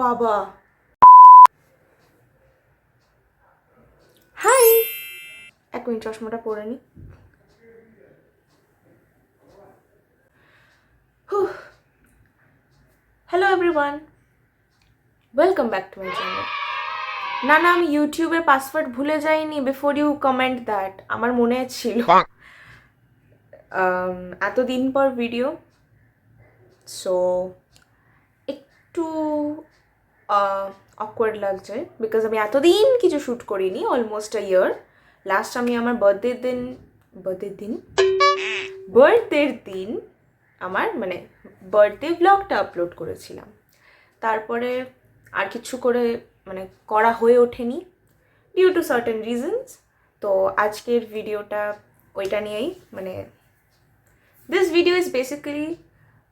বাবা, হাই। এক মিনিট, চশমাটা পরে নি। Hello everyone, welcome back to my channel. না না, আমি ইউটিউবের পাসওয়ার্ড ভুলে যাইনি। বিফোর ইউ কমেন্ট দ্যাট, আমার মনে ছিল। এতদিন পর ভিডিও, সো একটু অকওয়ার্ড লাগছে বিকজ আমি এতদিন কিছু শ্যুট করিনি, অলমোস্ট আ ইয়ার। লাস্ট আমি আমার বার্থডের দিন আমার মানে বার্থডে ব্লগটা আপলোড করেছিলাম। তারপরে আর কিছু করা হয়ে ওঠেনি ডিউ টু সার্টেন রিজনস। তো আজকের ভিডিওটা ওইটা নিয়েই, this video is basically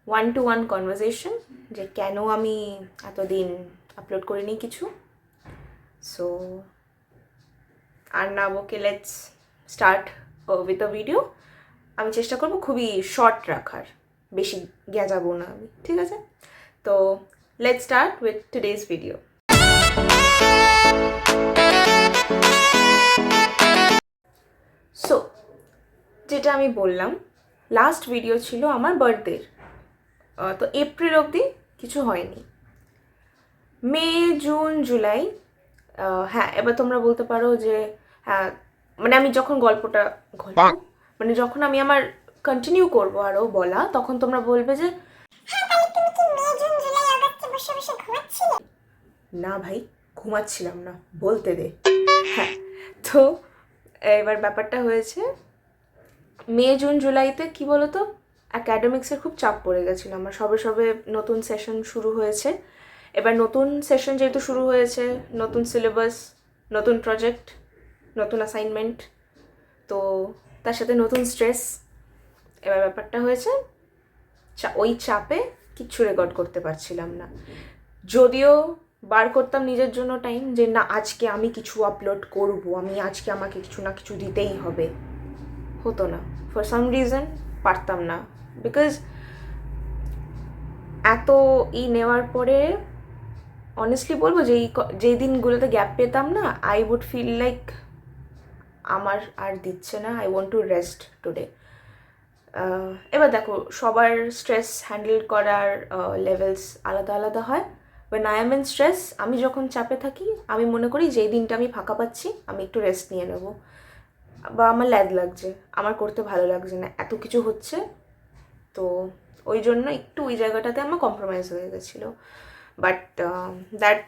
one to one conversation, যে কেন আমি এতদিন আপলোড করিনি কিছু। সো আর না বকে let's start with the video. আমি চেষ্টা করবো খুবই শর্ট রাখার, বেশি গেঁজাবো না আমি, ঠিক আছে? তো let's start with today's video. So যেটা আমি বললাম, লাস্ট ভিডিও ছিল আমার বার্থডের। তো এপ্রিল অবধি কিছু হয়নি। মে, জুন, জুলাই, হ্যাঁ এবার তোমরা বলতে পারো যে হ্যাঁ, আমি যখন যখন আমি আমার কন্টিনিউ করবো আরও বলা, তখন তোমরা বলবে যে না ভাই, ঘুমাচ্ছিলাম না, বলতে দে। হ্যাঁ, তো এবার ব্যাপারটা হয়েছে, মে, জুন, জুলাইতে কি বলতো, অ্যাকাডেমিক্সের খুব চাপ পড়ে গেছিলো আমার। সবে সবে নতুন সেশন শুরু হয়েছে। এবার নতুন সেশন যেহেতু শুরু হয়েছে, নতুন সিলেবাস, নতুন প্রজেক্ট, নতুন অ্যাসাইনমেন্ট, তো তার সাথে নতুন স্ট্রেস। এবার ব্যাপারটা হয়েছে, ওই চাপে কিচ্ছু রেকর্ড করতে পারছিলাম না। যদিও বার করতাম নিজের জন্য টাইম, যে না আজকে আমি কিছু আপলোড করব, আজকে আমাকে কিছু না কিছু দিতেই হবে, হতো না। ফর সাম রিজন পারতাম না, বিকজ এত নেওয়ার পরে অনেস্টলি বলবো যে যেই দিনগুলোতে গ্যাপ পেতাম না, আই উড ফিল লাইক আমার আর দিচ্ছে না, I want to rest today. এবার দেখো, সবার স্ট্রেস হ্যান্ডেল করার লেভেলস আলাদা আলাদা হয়। When I am in stress, আমি যখন চাপে থাকি, আমি মনে করি যেই দিনটা আমি ফাঁকা পাচ্ছি, আমি একটু রেস্ট নিয়ে নেব, বা আমার ল্যাদ লাগছে, আমার করতে ভালো লাগছে না, এত কিছু হচ্ছে। তো ওই জন্য একটু ওই জায়গাটাতে আমার কম্প্রোমাইজ হয়ে গেছিলো। But that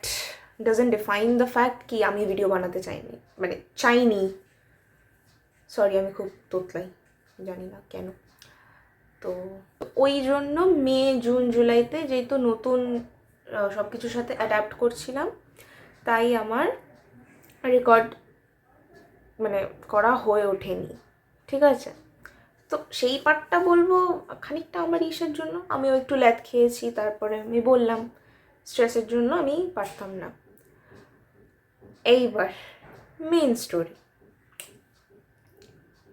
doesn't define the fact কি আমি ভিডিও বানাতে চাইনি। সরি, আমি খুব তোতলাই, জানি না কেন। তো ওই জন্য মে, জুন, জুলাইতে যেহেতু নতুন সব কিছুর সাথে অ্যাডাপ্ট করছিলাম, তাই আমার রেকর্ড করা হয়ে ওঠেনি, ঠিক আছে? তো সেই পার্টটা বলবো খানিকটা আমার ইসের জন্য, আমিও একটু ল্যাদ খেয়েছি। তারপরে আমি বললাম স্ট্রেসের জন্য আমি পারতাম না। এইবার মেন স্টোরি,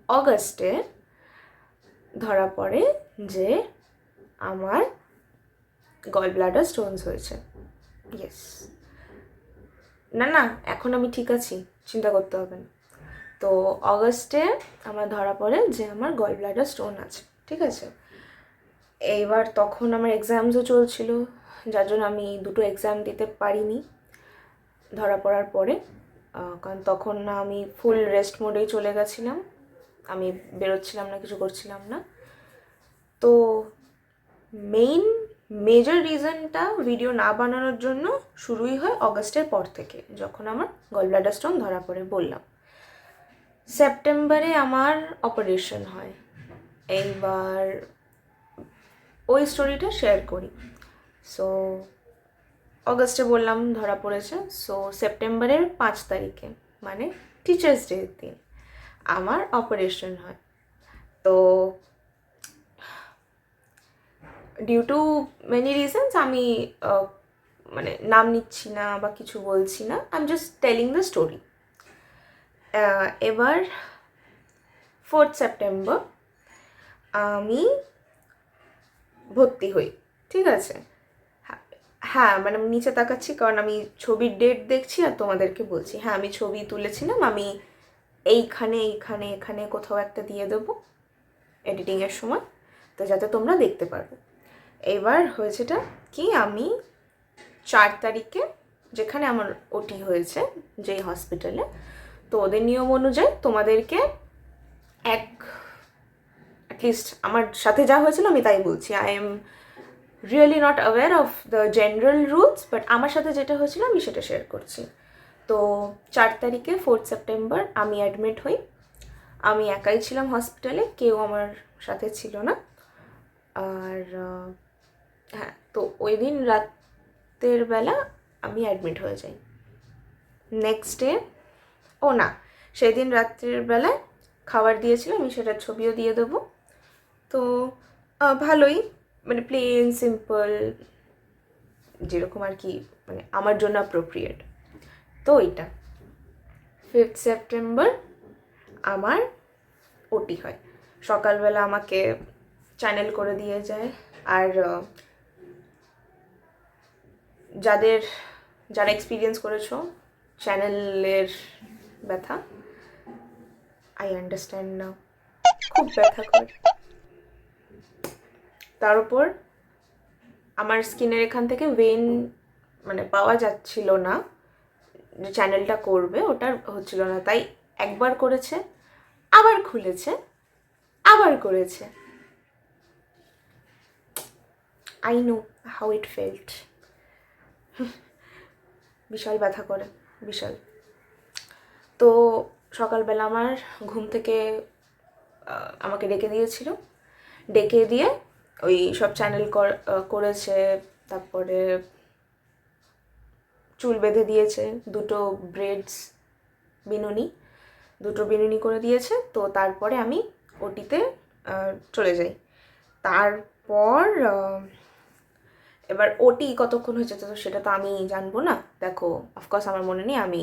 অগাস্টে ধরা পড়ে যে আমার গল ব্লাডার স্টোনস হয়েছে। ইয়েস, না না, এখন আমি ঠিক আছি, চিন্তা করতে হবে না। তো অগাস্টে আমার ধরা পড়ে যে আমার গল ব্লাডার স্টোন আছে, ঠিক আছে? এইবার তখন আমার এক্সামসও চলছিল, যার জন্য আমি দুটো এক্সাম দিতে পারিনি ধরা পড়ার পরে। কারণ তখন না আমি ফুল রেস্ট মোডেই চলে গেছিলাম, আমি বেরোচ্ছিলাম না, কিছু করছিলাম না। তো মেজর রিজনটা ভিডিও না বানানোর জন্য শুরুই হয় অগাস্টের পর থেকে, যখন আমার গল ব্লাডার স্টোন ধরা পড়ে বললাম। সেপ্টেম্বরে আমার অপারেশন হয়। এইবার ওই স্টোরিটা শেয়ার করি। সো অগাস্টে বললাম ধরা পড়েছে, সো সেপ্টেম্বরের 5 তারিখে মানে টিচার্স ডের দিন আমার অপারেশন হয়। তো ডিউ টু মেনি রিজনস আমি নাম নিচ্ছি না বা কিছু বলছি না, I am just telling the story. এবার 4 সেপ্টেম্বর আমি ভর্তি হই, ঠিক আছে? হ্যাঁ মানে আমি নিচে তাকাচ্ছি কারণ আমি ছবির ডেট দেখছি আর তোমাদেরকে বলছি। হ্যাঁ আমি ছবি তুলেছিলাম, আমি এইখানে এইখানে এখানে কোথাও একটা দিয়ে দেবো এডিটিংয়ের সময়, তো যাতে তোমরা দেখতে পারো। এবার হয়েছেটা কি, আমি 4 তারিখে যেখানে আমার ওটি হয়েছে যেই হসপিটালে, তো ওদের নিয়ম অনুযায়ী তোমাদেরকে অ্যাটলিস্ট আমার সাথে যা হয়েছিল আমি তাই বলছি, I am really not aware of the general rules, but আমার সাথে যেটা হয়েছিল আমি সেটা শেয়ার করছি। তো 4 তারিখে 4 সেপ্টেম্বর আমি অ্যাডমিট হই। আমি একাই ছিলাম হসপিটালে, কেউ আমার সাথে ছিল না। আর হ্যাঁ, তো ওই দিন রাতের বেলা আমি অ্যাডমিট হয়ে যাই। নেক্সট ডে, ও না, সেদিন রাত্রের বেলায় খাবার দিয়েছিল, আমি সেটার ছবিও দিয়ে দেবো। তো ভালোই, মানে প্লেন সিম্পল, যেরকম আর কি মানে আমার জন্য অ্যাপ্রোপ্রিয়েট। তো ওইটা 5 সেপ্টেম্বর আমার ওটি হয়। সকালবেলা আমাকে চ্যানেল করে দিয়ে যায়। আর যারা এক্সপিরিয়েন্স করেছো চ্যানেলের ব্যথা, আই আন্ডারস্ট্যান্ড নাও, খুব ব্যথা করে। তার উপর আমার স্কিনের এখান থেকে ভেন মানে পাওয়া যাচ্ছিল না, যে চ্যানেলটা করবে ওটা হচ্ছিল না, তাই একবার করেছে, আবার খুলেছে, আবার করেছে। I know how it felt. বিশাল ব্যথা করে, বিশাল। তো সকালবেলা আমার ঘুম থেকে আমাকে ডেকে দিয়েছিল, ডেকে দিয়ে ওই সব চ্যানেল করেছে, তারপরে চুল বেঁধে দিয়েছে, দুটো বিনুনি করে দিয়েছে। তো তারপরে আমি ওটিতে চলে যাই। তারপর এবার ওটি কতক্ষণ হয়েছে তো সেটা তো আমি জানবো না। দেখো অফকোর্স আমার মনে নেই, আমি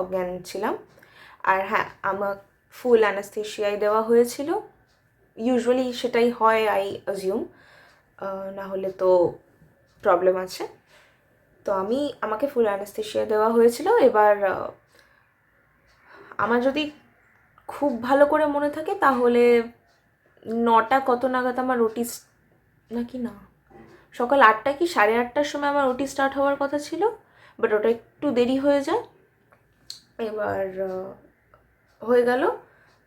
অজ্ঞান ছিলাম। আর হ্যাঁ, আমার ফুল অ্যানাস্থেশিয়াই দেওয়া হয়েছিল, ইউজুয়ালি সেটাই হয় আই অ্যাজিউম, না হলে তো প্রবলেম আছে। তো আমাকে ফুল অ্যানাস্থেশিয়া দেওয়া হয়েছিল। এবার আমার যদি খুব ভালো করে মনে থাকে তাহলে 9টা কত নাগাদ আমার ওটি, নাকি না সকাল 8টা কি 8:30টার সময় আমার ওটি স্টার্ট হওয়ার কথা ছিল, বাট ওটা একটু দেরি হয়ে যায়। এবার হয়ে গেল।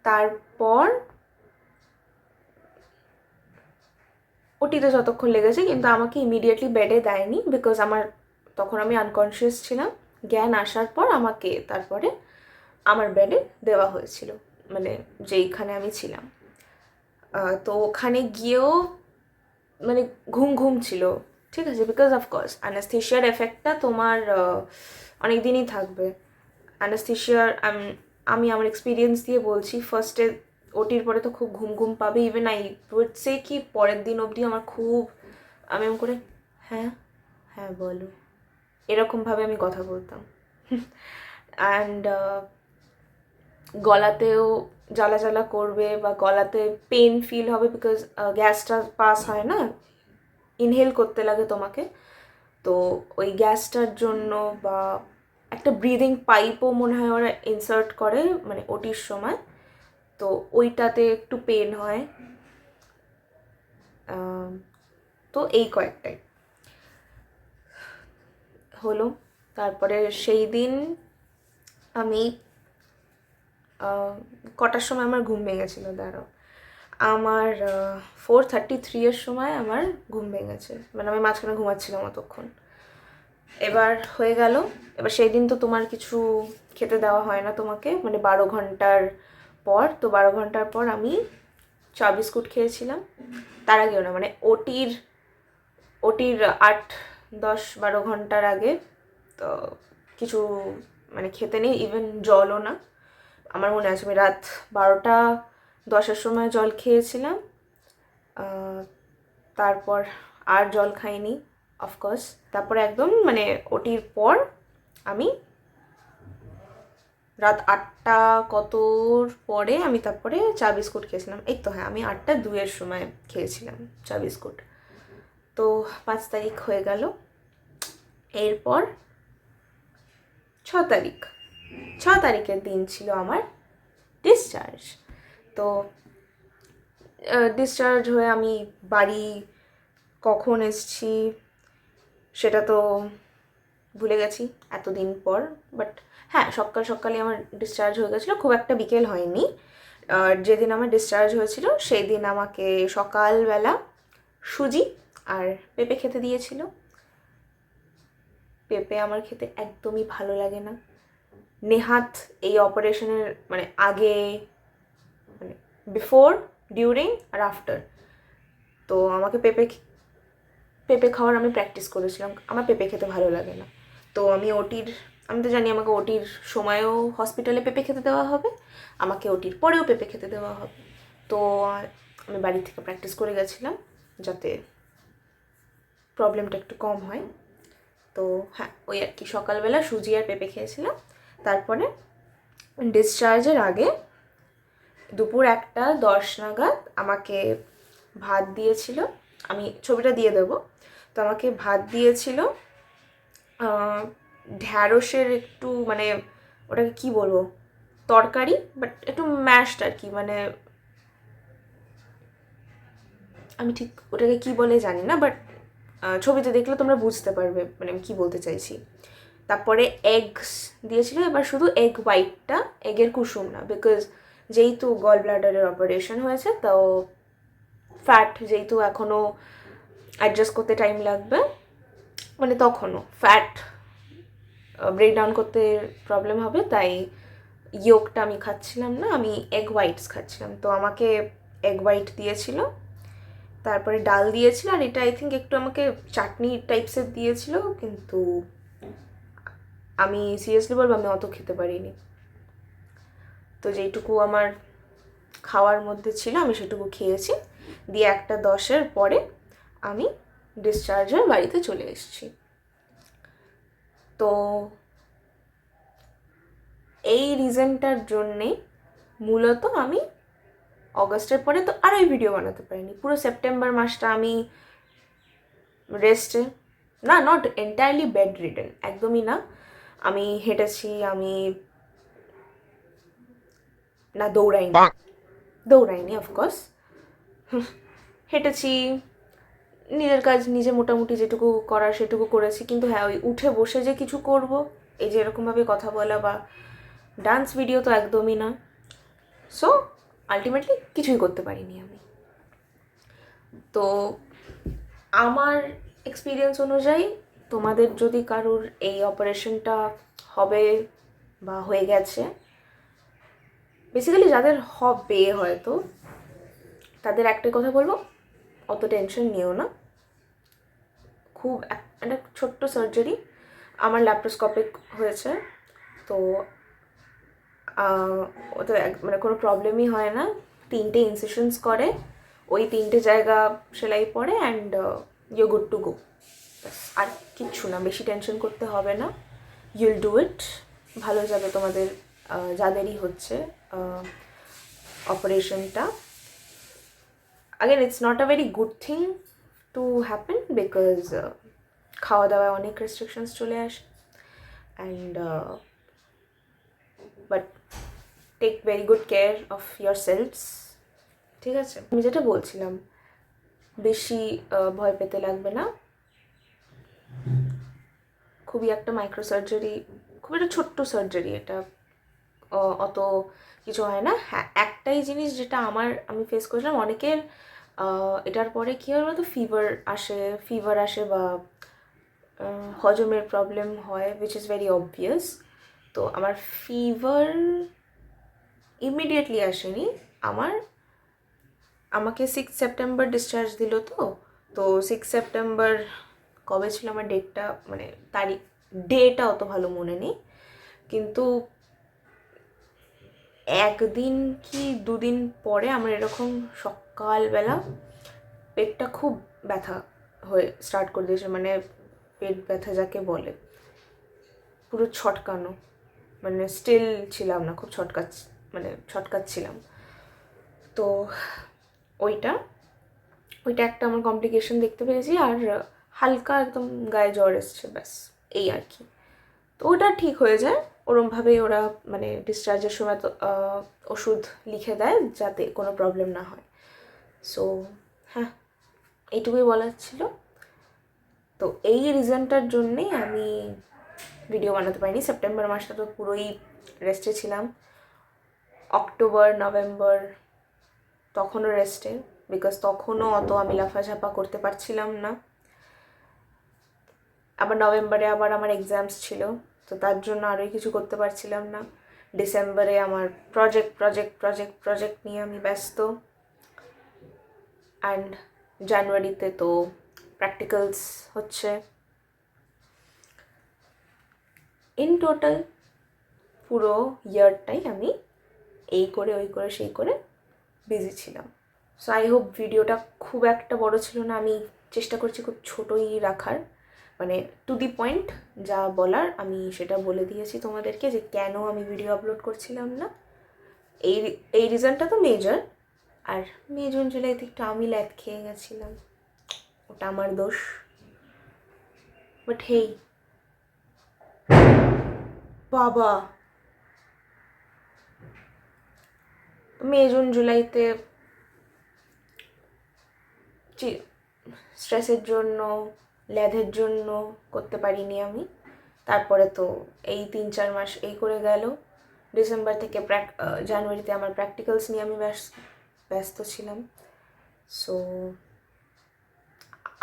তারপর ওটিতে যতক্ষণ লেগেছে, কিন্তু আমাকে ইমিডিয়েটলি বেডে দেয়নি, বিকজ তখন আমি আনকনসিয়াস ছিলাম। জ্ঞান আসার পর আমাকে তারপরে আমার বেডে দেওয়া হয়েছিল, মানে যেইখানে আমি ছিলাম। তো ওখানে গিয়েও মানে ঘুম ঘুম ছিল, ঠিক আছে, বিকজ অফকোর্স অ্যানাস্থেশিয়ার এফেক্টটা তোমার অনেক দিনই থাকবে। অ্যানাস্থেশিয়ার আমি আমার এক্সপিরিয়েন্স দিয়ে বলছি, ফার্স্টে ওটির পরে তো খুব ঘুম ঘুম পাবে, ইভেন আই উড সে কি পরের দিন অবধি আমার খুব, আমি এমন করে হ্যাঁ হ্যাঁ বলো এরকমভাবে আমি কথা বলতাম। অ্যান্ড গলাতেও জ্বালা জ্বালা করবে বা গলাতে পেন ফিল হবে, বিকজ গ্যাসটা পাস হয় না, ইনহেল করতে লাগে তোমাকে। তো ওই গ্যাসটার জন্য বা একটা ব্রিদিং পাইপও মনে হয় ওরা ইনসার্ট করে মানে ওটির সময়, তো ওইটাতে একটু পেন হয়। তো এই কয়েকটাই হলো। তারপরে সেই দিন আমি কটার সময় আমার ঘুম ভেঙেছিল, দাঁড়াও, আমার 4:33 সময় আমার ঘুম ভেঙেছে, মানে আমি মাঝখানে ঘুমাচ্ছিলাম অতক্ষণ। এবার হয়ে গেল। এবার সেই দিন তো তোমার কিছু খেতে দেওয়া হয় না তোমাকে, মানে 12 ঘন্টার পর। তো 12 ঘন্টার পর আমি চা বিস্কুট খেয়েছিলাম, তার আগেও না, মানে ওটির 8-10-12 ঘন্টার আগে তো কিছু মানে খেতে নেই, ইভেন জলও না। আমার মনে আছে আমি রাত 12টা 10-এর সময় জল খেয়েছিলাম, তারপর আর জল খাইনি অফকোর্স। তারপরে একদম মানে ওটির পর আমি রাত 8টা কতর পরে আমি তারপরে চা বিস্কুট খেয়েছিলাম। এই তো হ্যাঁ, আমি 8টা 2-এর সময় খেয়েছিলাম চা বিস্কুট। তো 5 তারিখ হয়ে গেল। এরপর 6 তারিখের দিন ছিল আমার ডিসচার্জ। তো ডিসচার্জ হয়ে আমি বাড়ি কখন এসেছি সেটা তো ভুলে গেছি এতদিন পর, বাট হ্যাঁ সকালে আমার ডিসচার্জ হয়ে গেছিলো, খুব একটা বিকেল হয়নি। যেদিন আমার ডিসচার্জ হয়েছিল সেই দিন আমাকে সকালবেলা সুজি আর পেঁপে খেতে দিয়েছিল। পেঁপে আমার খেতে একদমই ভালো লাগে না। নেহাত এই অপারেশনের মানে আগে, মানে বিফোর, ডিউরিং আর আফটার, তো আমাকে পেঁপে খাওয়ার আমি প্র্যাকটিস করেছিলাম। আমার পেঁপে খেতে ভালো লাগে না। তো আমি তো জানি আমাকে ওটির সময়ও হসপিটালে পেঁপে খেতে দেওয়া হবে, আমাকে ওটির পরেও পেঁপে খেতে দেওয়া হবে। তো আমি বাড়ি থেকে প্র্যাকটিস করে গেছিলাম যাতে প্রবলেমটা একটু কম হয়। তো হ্যাঁ, ওই আর কি সকালবেলা সুজি আর পেঁপে খেয়েছিলাম। তারপরে ডিসচার্জের আগে দুপুর 1:10 নাগাদ আমাকে ভাত দিয়েছিল, আমি ছবিটা দিয়ে দেবো। তো আমাকে ভাত দিয়েছিল ঢ্যাঁড়সের একটু মানে ওটাকে কি বলবো, তরকারি, বাট একটু ম্যাশড আর কি, মানে আমি ঠিক ওটাকে কি বলে জানি না, বাট ছবিতে দেখলে তোমরা বুঝতে পারবে মানে আমি কী বলতে চাইছি। তারপরে এগস দিয়েছিল, এবার শুধু এগ হোয়াইটটা, এগের কুসুম না, বিকজ যেহেতু গল ব্লাডারের অপারেশন হয়েছে, তো ফ্যাট যেহেতু এখনও অ্যাডজাস্ট করতে টাইম লাগবে, মানে তখনও ফ্যাট ব্রেক ডাউন করতে প্রবলেম হবে, তাই ইয়োগটা আমি খাচ্ছিলাম না, আমি এগ হোয়াইটস খাচ্ছিলাম। তো আমাকে এগ হোয়াইট দিয়েছিল, তারপরে ডাল দিয়েছিল, আর এটা আই থিঙ্ক একটু আমাকে চাটনি টাইপসের দিয়েছিল, কিন্তু আমি সিরিয়াসলি বলবো আমি অত খেতে পারিনি। তো যেইটুকু আমার খাওয়ার মধ্যে ছিল আমি সেটুকু খেয়েছি, দিয়ে 1:10 পরে আমি ডিসচার্জ হয়ে বাড়িতে চলে এসেছি। তো এই রিজনটার জন্যে মূলত আমি অগস্টের পরে তো আরোই ভিডিও বানাতে পারিনি। পুরো সেপ্টেম্বর মাসটা আমি রেস্টে, না নট এন্টায়ারলি বেড রিডেন, একদমই না। আমি হেঁটেছি, আমি না দৌড়াইনি অফকোর্স, হেঁটেছি, নিজের কাজ নিজে মোটামুটি যেটুকু করার সেটুকু করেছি। কিন্তু হ্যাঁ, ওই উঠে বসে যে কিছু করব, এই যে এরকমভাবে কথা বলা বা ডান্স ভিডিও তো একদমই না। সো আলটিমেটলি কিছুই করতে পারিনি আমি। তো আমার এক্সপিরিয়েন্স অনুযায়ী তোমাদের যদি কারোর এই অপারেশনটা হবে বা হয়ে গেছে, বেসিক্যালি যাদের হবে হয়তো, তাদের একটাই কথা বলবো, অত টেনশন নিও না। খুব একটা ছোট্ট সার্জারি, আমার ল্যাপ্রোস্কোপিক হয়েছে, তো ওতে মানে কোনো প্রবলেমই হয় না। 3টে ইনসিশনস করে, ওই 3টে জায়গা সেলাই পড়ে, and you good to go. আর কিচ্ছু না, বেশি টেনশন করতে হবে না। ইউল ডু ইট, ভালো যাবে তোমাদের যাদেরই হচ্ছে অপারেশনটা। Again it's not a very good thing to happen, because খাওয়া দাওয়ায় অনেক রেস্ট্রিকশনস চলে আসে, and but take very good care of your selfs, ঠিক আছে? আমি যেটা বলছিলাম, বেশি ভয় পেতে লাগবে না। খুবই একটা মাইক্রো সার্জারি, খুব একটা ছোট্ট সার্জারি, এটা অত কিছু হয় না। হ্যাঁ, একটাই জিনিস যেটা আমি ফেস করেছিলাম, অনেকের এটার পরে কী হয় বলতো, ফিভার আসে বা হজমের প্রবলেম হয়, উইচ ইজ ভেরি অবভিয়াস। তো আমার ফিভার ইমিডিয়েটলি আসেনি। আমাকে 6 সেপ্টেম্বর ডিসচার্জ দিল। তো 6 সেপ্টেম্বর কবে ছিল আমার ডেটটা, মানে ডেটা অত ভালো মনে নেই, কিন্তু 1 দিন কি 2 দিন পরে আমার এরকম সকালবেলা পেটটা খুব ব্যথা হয়ে স্টার্ট করে দিয়েছে, মানে পেট ব্যথা যাকে বলে, পুরো ছটকানো, মানে স্টিল ছিলাম না, খুব ছটকাচ্ছিলাম। তো ওইটা একটা আমার কমপ্লিকেশন দেখতে পেয়েছি, আর হালকা একদম গায়ে জ্বর এসছে, ব্যাস এই আর কি। তো ওটা ঠিক হয়ে যায়, ওরমভাবেই ওরা মানে ডিসচার্জের সময় তো ওষুধ লিখে দেয় যাতে কোনো প্রবলেম না হয়। সো হ্যাঁ, এইটুকুই বলার ছিল। তো এই রিজনটার জন্যেই আমি ভিডিও বানাতে পারিনি। সেপ্টেম্বর মাসটা তো পুরোই রেস্টে ছিলাম, অক্টোবর নভেম্বর তখনও রেস্টে, বিকজ তখনও অত আমি লাফাঝাপা করতে পারছিলাম না। আবার নভেম্বরে আবার আমার এক্সামস ছিল, তো তার জন্য আরোই কিছু করতে পারছিলাম না। ডিসেম্বরে আমার প্রজেক্ট নিয়ে আমি ব্যস্ত। অ্যান্ড জানুয়ারিতে তো প্র্যাকটিক্যালস হচ্ছে। ইন টোটাল পুরো ইয়ারটাই আমি এই করে ওই করে সেই করে বিজি ছিলাম। সো আই হোপ ভিডিওটা খুব একটা বড় ছিল না, আমি চেষ্টা করছি খুব ছোটোই রাখার, মানে টু দি পয়েন্ট যা বলার আমি সেটা বলে দিয়েছি তোমাদেরকে যে কেন আমি ভিডিও আপলোড করছিলাম না। এই রিজনটা তো মেজর। আর মে জুন জুলাইতে একটু আমি ল্যাদ খেয়ে গেছিলাম, ওটা আমার দোষ। বাট হেই বাবা, মে জুন জুলাইতে স্ট্রেসের জন্য ল্যাধের জন্য করতে পারিনি আমি। তারপরে তো এই 3-4 মাস এই করে গেল। ডিসেম্বর থেকে জানুয়ারিতে আমার প্র্যাকটিক্যালস নিয়ে আমি ব্যস্ত ছিলাম। সো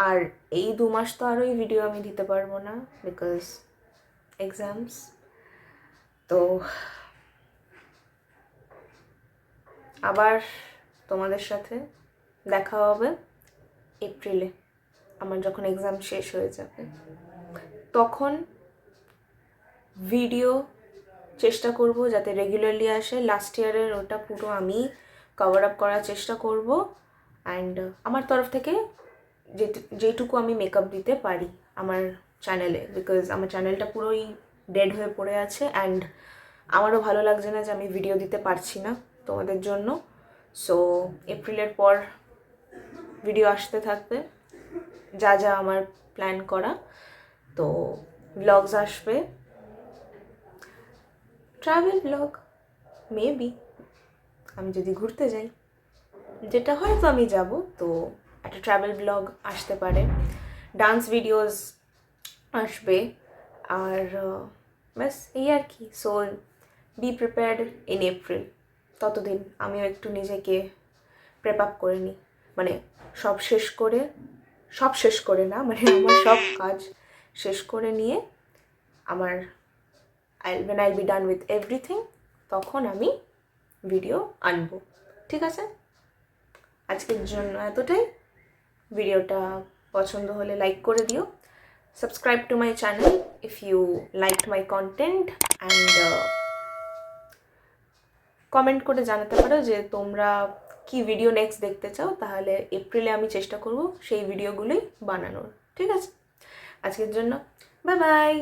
আর এই 2 মাস তো আরোই ভিডিও আমি দিতে পারবো না, বিকজ এক্সামস। তো আবার তোমাদের সাথে দেখা হবে এপ্রিলে, আমার যখন এক্সাম শেষ হয়ে যাবে। তখন ভিডিও চেষ্টা করব যাতে রেগুলারলি আসে। লাস্ট ইয়ারের ওটা পুরো আমি কভার আপ করার চেষ্টা করব। অ্যান্ড আমার তরফ থেকে যেটুকু আমি মেকআপ দিতে পারি আমার চ্যানেলে, বিকজ আমার চ্যানেলটা পুরোই ডেড হয়ে পড়ে আছে। অ্যান্ড আমারও ভালো লাগছে না যে আমি ভিডিও দিতে পারছি না তোমাদের জন্য। সো এপ্রিলের পর ভিডিও আসতে থাকবে, যা যা আমার প্ল্যান করা। তো ব্লগস আসবে, ট্রাভেল ব্লগ মেবি, আমি যদি ঘুরতে যাই, যেটা হয়তো আমি যাব, তো একটা ট্রাভেল ব্লগ আসতে পারে। ডান্স ভিডিওস আসবে। আর ব্যাস এই আর কি। So be prepared in April. ততদিন আমিও একটু নিজেকে প্রেপ আপ করে নিই, মানে সব শেষ করে না, মানে আমার সব কাজ শেষ করে নিয়ে আমার when I'll be done with everything, তখন আমি ভিডিও আনবো। ঠিক আছে, আজকের জন্য এতটাই। ভিডিওটা পছন্দ হলে লাইক করে দিও, subscribe to my channel if you liked my content, and comment করে জানাতে পারো যে তোমরা কি ভিডিও নেক্সট দেখতে চাও। তাহলে এপ্রিলে আমি চেষ্টা করব সেই ভিডিওগুলোই বানানোর। ঠিক আছে, আজকের জন্য বাই বাই।